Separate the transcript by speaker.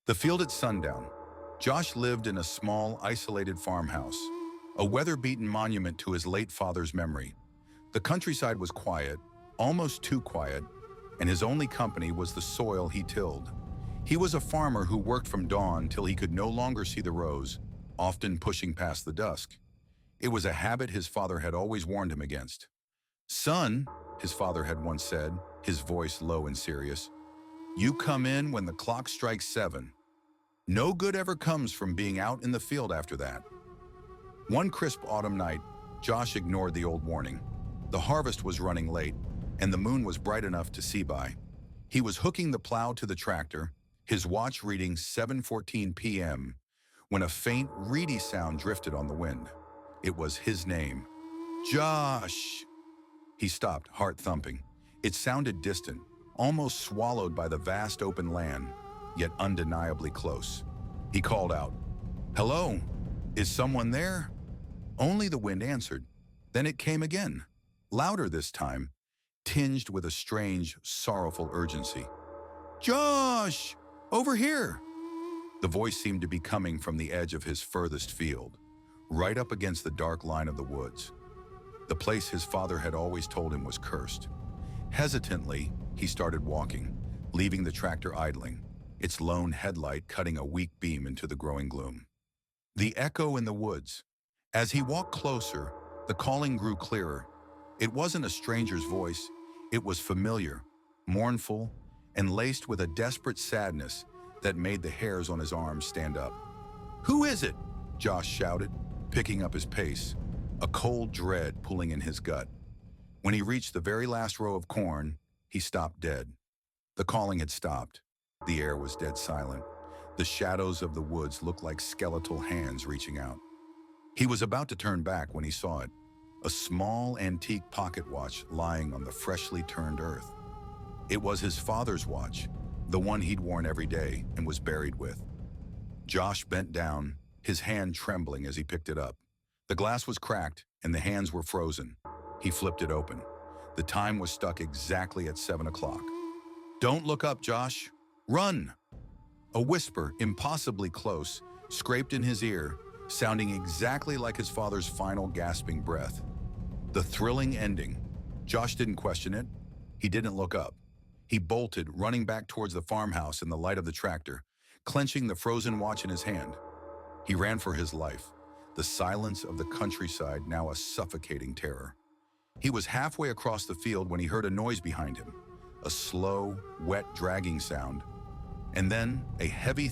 Speaker 1: The field at sundown. Josh lived in a small, isolated farmhouse, a weather-beaten monument to his late father's memory. The countryside was quiet, almost too quiet, and his only company was the soil he tilled. He was a farmer who worked from dawn till he could no longer see the rows, often pushing past the dusk. It was a habit his father had always warned him against. "Son," his father had once said, his voice low and serious, "you come in when the clock strikes 7. No good ever comes from being out in the field after that." One crisp autumn night, Josh ignored the old warning. The harvest was running late, and the moon was bright enough to see by. He was hooking the plow to the tractor, his watch reading 7:14 p.m., when a faint, reedy sound drifted on the wind. It was his name. "Josh!" He stopped, heart thumping. It sounded distant, almost swallowed by the vast open land, yet undeniably close. He called out, "Hello? Is someone there?" Only the wind answered. Then it came again, louder this time, tinged with a strange, sorrowful urgency. "Josh! Over here!" The voice seemed to be coming from the edge of his furthest field, right up against the dark line of the woods. The place his father had always told him was cursed. Hesitantly, he started walking, leaving the tractor idling, its lone headlight cutting a weak beam into the growing gloom. The echo in the woods. As he walked closer, the calling grew clearer. It wasn't a stranger's voice. It was familiar, mournful, and laced with a desperate sadness that made the hairs on his arms stand up. "Who is it?" Josh shouted, picking up his pace, a cold dread pulling in his gut. When he reached the very last row of corn, he stopped dead. The calling had stopped. The air was dead silent. The shadows of the woods looked like skeletal hands reaching out. He was about to turn back when he saw it, a small antique pocket watch lying on the freshly turned earth. It was his father's watch, the one he'd worn every day and was buried with. Josh bent down, his hand trembling as he picked it up. The glass was cracked and the hands were frozen. He flipped it open. The time was stuck exactly at 7 o'clock. "Don't look up, Josh. Run!" A whisper, impossibly close, scraped in his ear, sounding exactly like his father's final gasping breath. The thrilling ending. Josh didn't question it. He didn't look up. He bolted, running back towards the farmhouse in the light of the tractor, clenching the frozen watch in his hand. He ran for his life, the silence of the countryside now a suffocating terror. He was halfway across the field when he heard a noise behind him, a slow, wet, dragging sound, and then a heavy